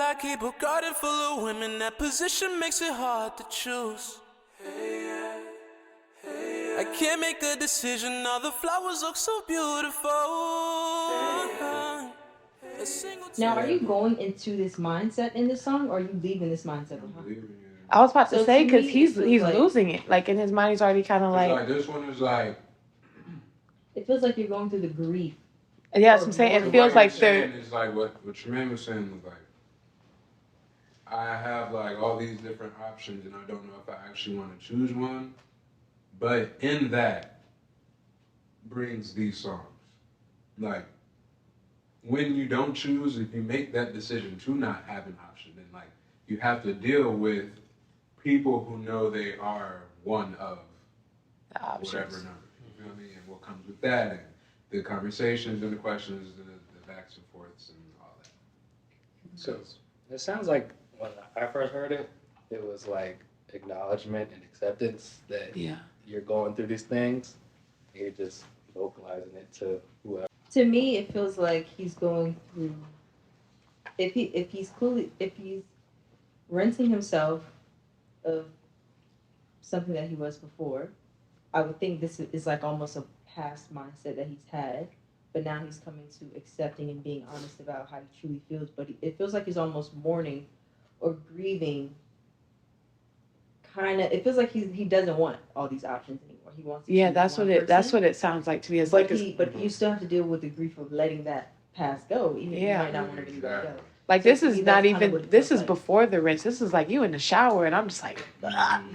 I keep a garden full of women. That position makes it hard to choose. I can't make a decision. All the flowers look so beautiful. Now, are you going into this mindset in this song, or are you leaving this mindset behind? I was about to So say, to because me, he's it feels like- losing it. Like, in his mind, he's already kind of It's like... like, this one is like... It feels like you're going through the grief. Yeah, that's what I'm saying. It feels like they're... It's like what Tremaine was saying was like, I have like all these different options and I don't know if I actually want to choose one. But in that brings these songs. Like, when you don't choose, if you make that decision to not have an option, then like you have to deal with people who know they are one of The options. whatever number. You feel me? And what comes with that, and the conversations and the questions, the backs and forths and all that. So it sounds like when I first heard it, it was like acknowledgement and acceptance that you're going through these things. And you're just vocalizing it to whoever. To me, it feels like he's going through. If he's rinsing himself of something that he was before, I would think this is like almost a past mindset that he's had, but now he's coming to accepting and being honest about how he truly feels. But it feels like he's almost mourning or grieving. It feels like he doesn't want all these options anymore. He wants to choose that's one what person. that's what it sounds like to me. It's But like but you still have to deal with the grief of letting that past go, even if you might not want to let go. Like, So this to is me, not that's kinda even, what it this feels is like. before the rinse. This is like you in the shower, and I'm just like,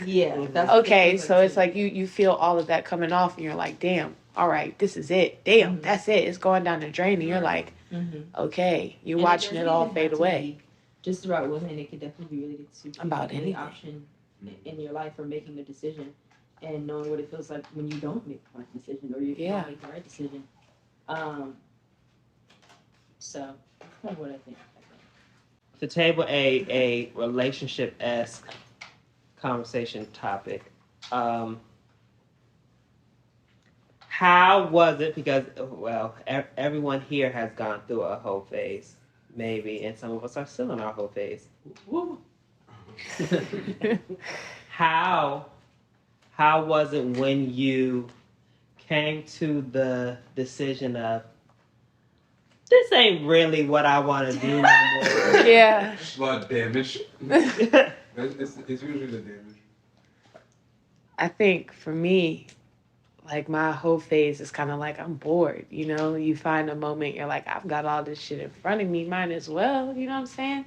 Yeah. That's what it okay, feels so to it's me. like you feel all of that coming off, and you're like, damn, all right, this is it. Damn, that's it. It's going down the drain, and you're like, okay, you're And watching it all doesn't even fade have to away. be just about women. It could definitely be related to About any anything. option in your life or making a decision and knowing what it feels like when you don't make the right decision or you don't make the right decision. So that's kind of what I think. To table a relationship-esque conversation topic, how was it? Because, well, everyone here has gone through a hoe phase, maybe, and some of us are still in our hoe phase. How was it when you came to the decision of, this ain't really what I want to do no more? Yeah. Slut damage. It's usually the damage. I think for me, like, my whole phase is kind of like, I'm bored, you know? You find a moment, you're like, I've got all this shit in front of me, might as well, you know what I'm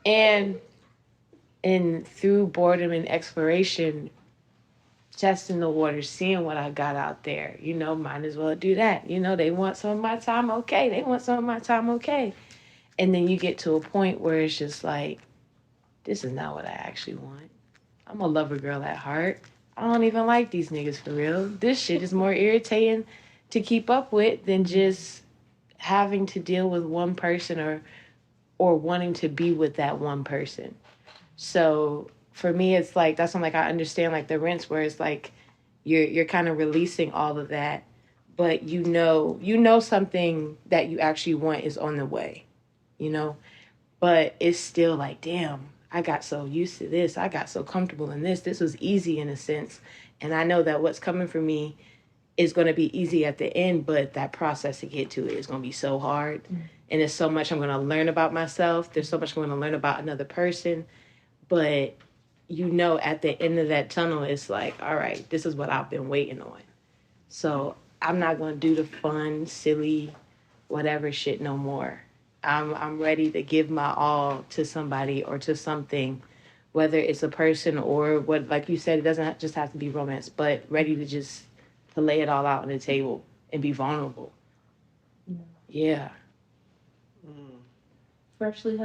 saying? And through boredom and exploration, testing the waters, seeing what I got out there, you know, might as well do that. You know, they want some of my time, okay. They want some of my time, okay. And then you get to a point where it's just like, this is not what I actually want. I'm a lover girl at heart. I don't even like these niggas for real. This shit is more irritating to keep up with than just having to deal with one person or wanting to be with that one person. So for me, it's like, that's when, like, I understand, like, the rinse, where it's like you're kind of releasing all of that, but you know something that you actually want is on the way, you know, but it's still like, damn, I got so used to this. I got so comfortable in this. This was easy in a sense. And I know that what's coming for me is going to be easy at the end, but that process to get to it is going to be so hard. And there's so much I'm going to learn about myself. There's so much I'm going to learn about another person. But, you know, at the end of that tunnel, it's like, all right, this is what I've been waiting on. So I'm not going to do the fun, silly, whatever shit no more. I'm ready to give my all to somebody or to something, whether it's a person or what, like you said, it doesn't just have to be romance, but ready to lay it all out on the table and be vulnerable. Yeah. Freshly hoe?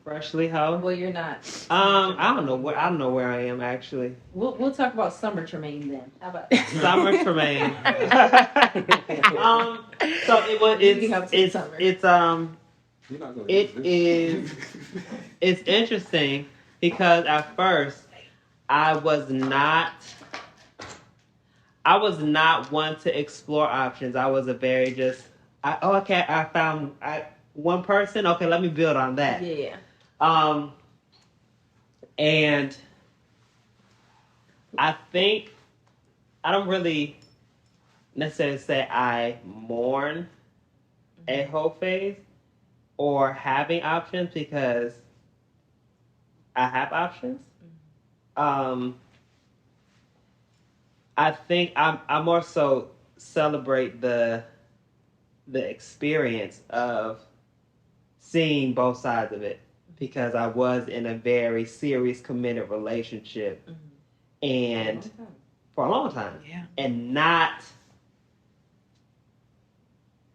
Freshly hoe? Well, you're not. I don't know where I am actually. We'll talk about summer Tremaine then. How about that? Summer Tremaine. So it's interesting because at first I was not one to explore options. I was a very I found one person. Okay, let me build on that. Yeah. And I think I don't really necessarily say I mourn a whole phase or having options because I have options. I think I more so celebrate the experience of seeing both sides of it because I was in a very serious, committed relationship, and for a long time, and not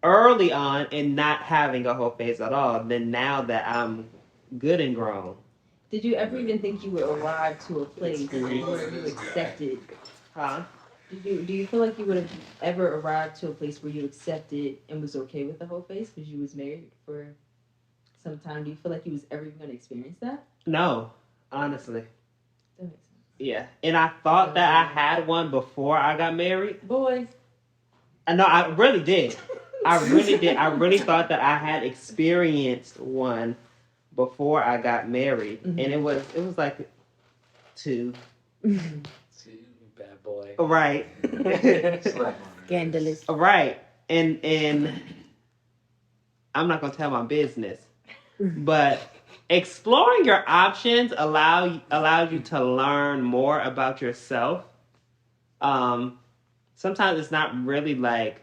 early on, and not having a whole phase at all. Then now that I'm good and grown, Did you ever even think you would arrive to a place where you accepted? huh? Do you feel like you would have ever arrived to a place where you accepted and was okay with the whole phase because you was married for some time? Do you feel like you was ever even going to experience that? No, honestly. That makes sense. Yeah, and I thought that I had one before I got married. Boy. No, I really did. I really did. I really thought that I had experienced one before I got married, and it was like 2. See, bad boy. Right. Scandalous. Right. And I'm not gonna tell my business, but exploring your options allows you to learn more about yourself. Sometimes it's not really like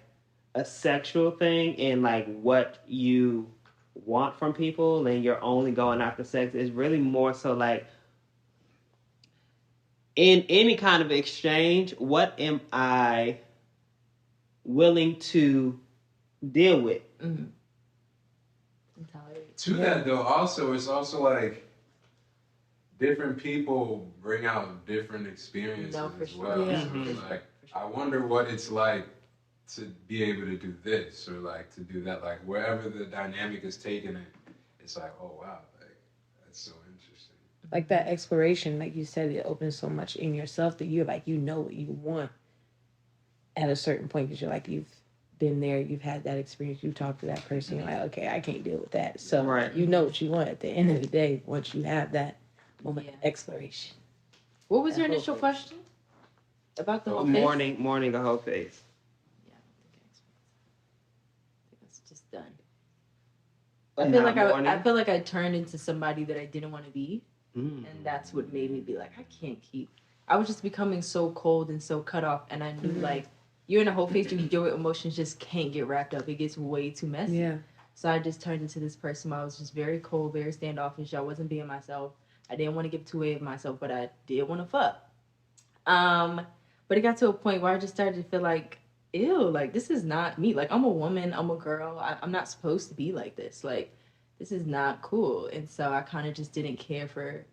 a sexual thing and like what you want from people and you're only going after sex. It's really more so like in any kind of exchange, what am I willing to deal with? To that though, also it's also like different people bring out different experiences as well. Yeah. So like I wonder what it's like to be able to do this or like to do that. Like wherever the dynamic is taking it, it's like, oh wow, like that's so interesting. Like that exploration, like you said, it opens so much in yourself that you're like, you know what you want at a certain point because you're like, you've been there, you've had that experience, you talked to that person, you're like, okay, I can't deal with that. So you know what you want at the end of the day once you have that moment of exploration. What was your initial question about the whole phase? Mourning the Hoe Phase. Yeah, I think it's just done. I feel like I turned into somebody that I didn't want to be, and that's what made me be like, I can't keep. I was just becoming so cold and so cut off, and I knew like you're in a whole phase, your emotions just can't get wrapped up. It gets way too messy. Yeah. So I just turned into this person where I was just very cold, very standoffish. I wasn't being myself. I didn't want to give too away of myself, but I did want to fuck. But it got to a point where I just started to feel like, ew, like this is not me. Like I'm a woman, I'm a girl. I'm not supposed to be like this. Like this is not cool. And so I kind of just didn't care for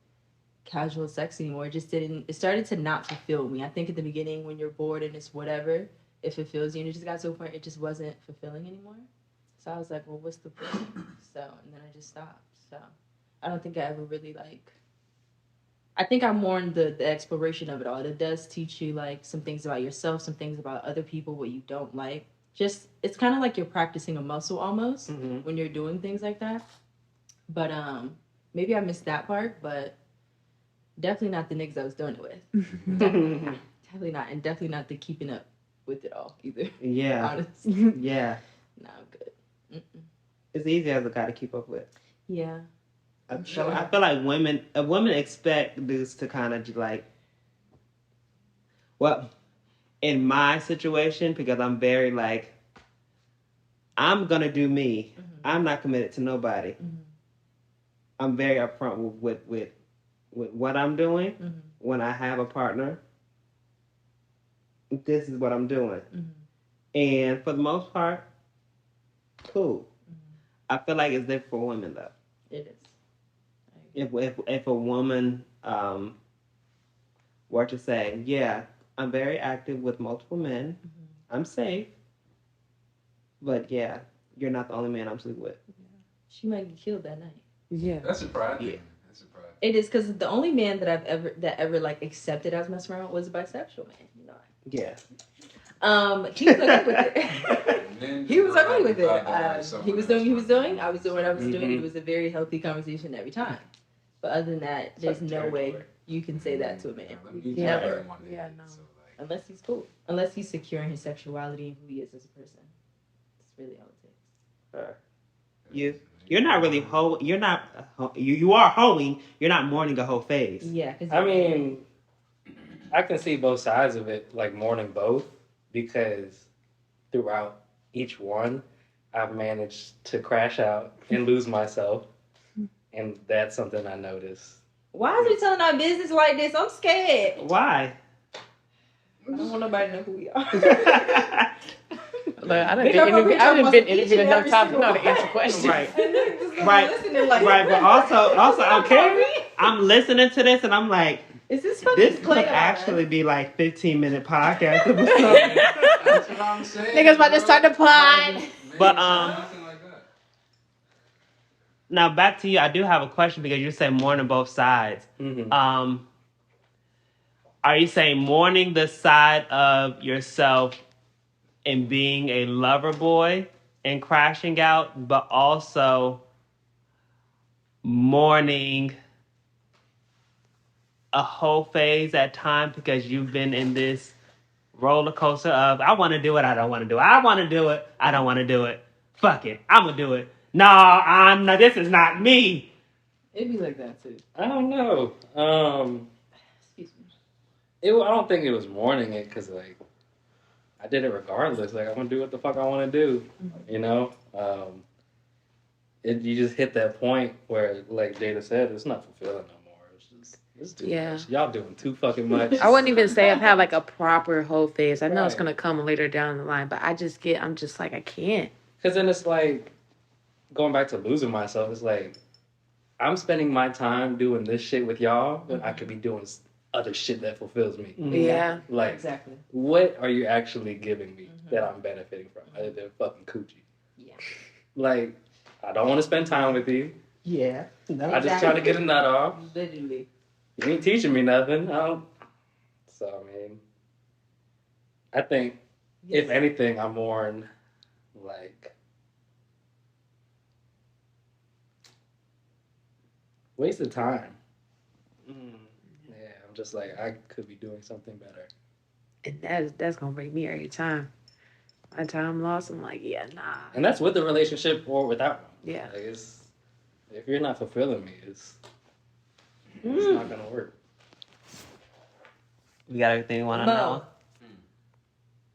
casual sex anymore. It started to not fulfill me. I think at the beginning when you're bored and it's whatever, it fulfills you. And it just got to a point it just wasn't fulfilling anymore. So I was like, well, what's the point? So, and then I just stopped. So I don't think I ever really I think I mourned the exploration of it all. It does teach you like some things about yourself, some things about other people, what you don't like. Just it's kind of like you're practicing a muscle almost when you're doing things like that. But maybe I missed that part, but definitely not the niggas I was doing it with. Definitely not, and definitely not the keeping up with it all either. Yeah. Honestly. Yeah. No, I'm good. It's easy as a guy to keep up with. Yeah. I feel like women expect dudes to kind of like, well, in my situation, because I'm very like, I'm gonna do me. I'm not committed to nobody. I'm very upfront with what I'm doing. When I have a partner, this is what I'm doing. And for the most part, cool. I feel like it's different for women though. It is. If a woman were to say, yeah, I'm very active with multiple men, I'm safe, but yeah, you're not the only man I'm sleeping with. She might get killed that night. Yeah. That's surprising. Yeah. That's surprising. It is because the only man that I've ever like accepted as messing around was a bisexual man. You know. Yeah. He was okay with it. He was okay with it. He was doing what he was doing. I was doing what I was doing. It was a very healthy conversation every time. But other than that, there's no way you can say that to a man. Never. Yeah, no. Unless he's cool. Unless he's secure in his sexuality and who he is as a person. That's really all it takes. You're not really you are hoeing. You're not mourning a whole phase. Yeah. I mean, I can see both sides of it, like mourning both, because throughout each one, I've managed to crash out and lose myself, and that's something I notice. Why is he telling our business like this? I'm scared. Why? I don't want nobody to know who we are. Look, I done been interviewed enough times to know to answer questions. Right, but also, okay, I'm listening to this and I'm like, Is this could actually be like 15-minute podcast episode. That's what I'm saying. Niggas about to start the pod. But Nothing like that. now back to you. I do have a question because you said mourning both sides. Mm-hmm. Are you saying mourning the side of yourself and being a lover boy and crashing out, but also mourning a whole phase at times because you've been in this roller coaster of I want to do it, I don't want to do it. I want to do it, I don't want to do it. Fuck it, I'm gonna do it. No, I'm not. This is not me. It'd be like that too. I don't know. Excuse me. I don't think it was mourning it because like I did it regardless. Like I'm gonna do what the fuck I want to do, you know. You just hit that point where, like Jada said, it's not fulfilling no more. It's too much. Y'all doing too fucking much. I wouldn't even say I've had like a proper whole phase. I know it's Right. gonna come later down the line, but I'm just like I can't. Because then it's like going back to losing myself. It's like I'm spending my time doing this shit with y'all when I could be doing other shit that fulfills me. Yeah. Like, Exactly. what are you actually giving me that I'm benefiting from other than fucking coochie? Yeah. Like, I don't want to spend time with you. Yeah. I just try to get a nut off. Literally. You ain't teaching me nothing. So, I mean, I think, if anything, I'm more like waste of time. Yeah, I'm just like, I could be doing something better. And that's gonna break me every time. My time lost, I'm like, yeah, nah. And that's with the relationship or without one. Yeah. Like if you're not fulfilling me, it's not gonna work. You got everything you want to Mo. know?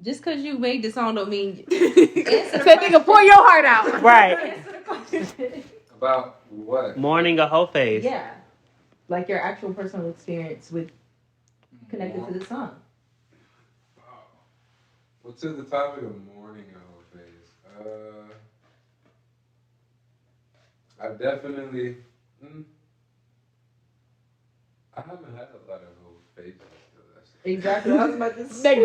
Just because you made the song don't mean Said nigga, pour your heart out. Right. Answer the question. About what? Mourning a whole phase. Yeah. Like your actual personal experience with connected to the song. Well, to the topic of mourning a whole phase, I've definitely, I haven't had a lot of whole phases. Exactly. I was about to say.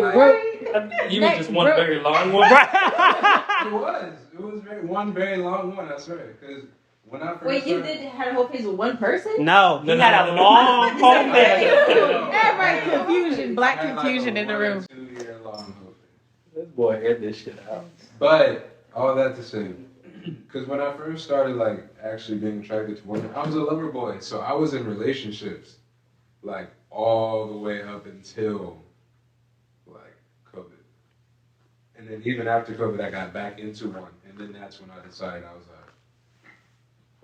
You mean just one very long one? It was one very long one, I swear. Because when I first Wait, you started, had a whole phase with one person? No, he had a long whole phase. Everybody confusion, black I had confusion like in the room. 2-year long whole phase. This boy hit this shit out. But all that to say, because when I first started like actually being attracted to women, I was a lover boy, so I was in relationships like all the way up until like COVID, and then even after COVID, I got back into one, and then that's when I decided I was like,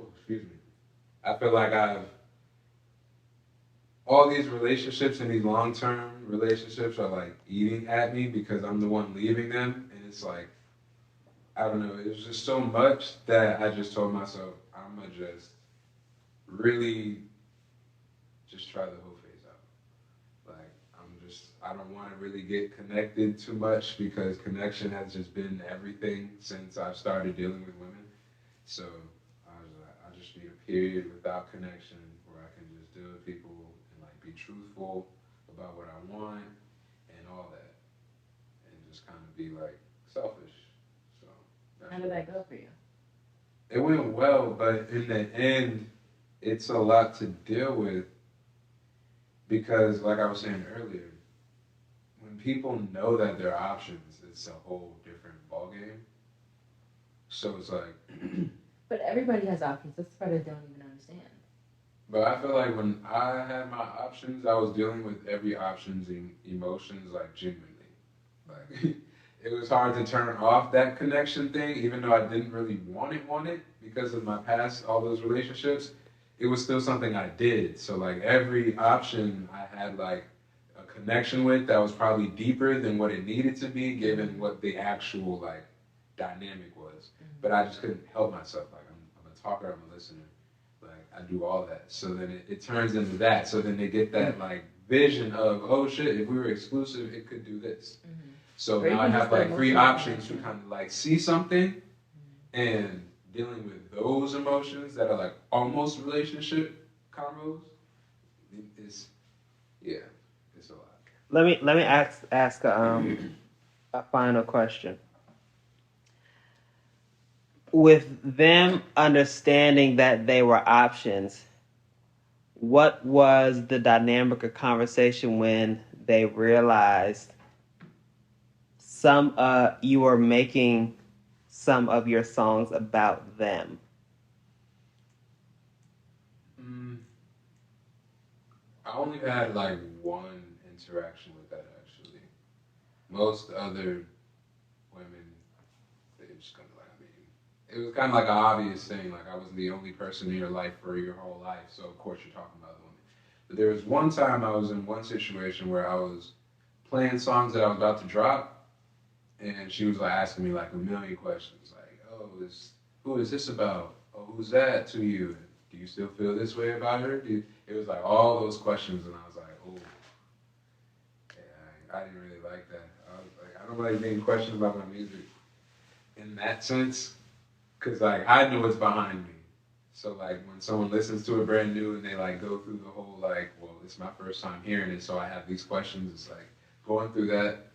oh, excuse me, I feel like all these relationships and these long-term relationships are like eating at me because I'm the one leaving them, and it's like, I don't know, it was just so much that I just told myself, I'm gonna just really just try the whole phase out. Like, I don't want to really get connected too much because connection has just been everything since I've started dealing with women. So I was like, I just need a period without connection where I can just deal with people and like be truthful about what I want and all that, and just kind of be like selfish. So How did that go for you? it went well, but in the end, it's a lot to deal with because, like I was saying earlier, when people know that they're options, it's a whole different ballgame. So it's like, But everybody has options. That's the part I don't even understand. but I feel like when I had my options, I was dealing with every option's emotions like genuinely. Like it was hard to turn off that connection thing, even though I didn't really want it because of my past, all those relationships. It was still something I did. So like every option I had like a connection with that was probably deeper than what it needed to be, given what the actual like dynamic was. But I just couldn't help myself. Like I'm a talker, I'm a listener. Like I do all that. So then it turns into that. So then they get that like vision of, oh shit, if we were exclusive, it could do this. So Or now I even have just the like three emotional options to connection. kind of like see something and dealing with those emotions that are like almost relationship combos. It's yeah, it's a lot. Let me ask a final question. With them understanding that they were options, what was the dynamic of conversation when they realized you were making some of your songs about them? I only had like one interaction with that actually. Most other women, they just kind of like, I mean, it was kind of like an obvious thing. Like I wasn't the only person in your life for your whole life, so of course you're talking about the women. But there was one time I was in one situation where I was playing songs that I was about to drop, and she was like asking me like a million questions, like, "Oh, who is this about? Oh, who's that to you? Do you still feel this way about her?" It was like all those questions, and I was like, "Oh, yeah, I didn't really like that." I was like, I don't like being questioned about my music in that sense, cause like I know what's behind me. So like when someone listens to it brand new and they like go through the whole like, well, it's my first time hearing it, so I have these questions. It's like going through that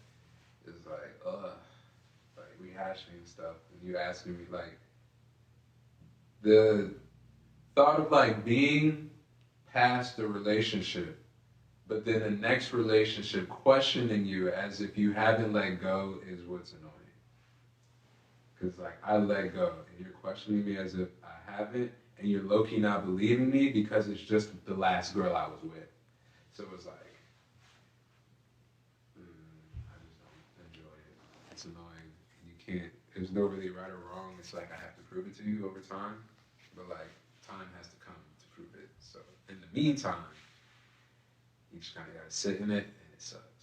is like rehashing stuff, and you asking me like the thought of like being past the relationship, but then the next relationship questioning you as if you haven't let go is what's annoying. Cause like I let go, and you're questioning me as if I haven't, and you're low key not believing me because it's just the last girl I was with. So it's like, I just don't enjoy it. It's annoying. You can't. There's no really right or wrong. It's like I have to prove it to you over time, but like time has to come to prove it. So in the meantime, you just kind of gotta sit in it, and it sucks.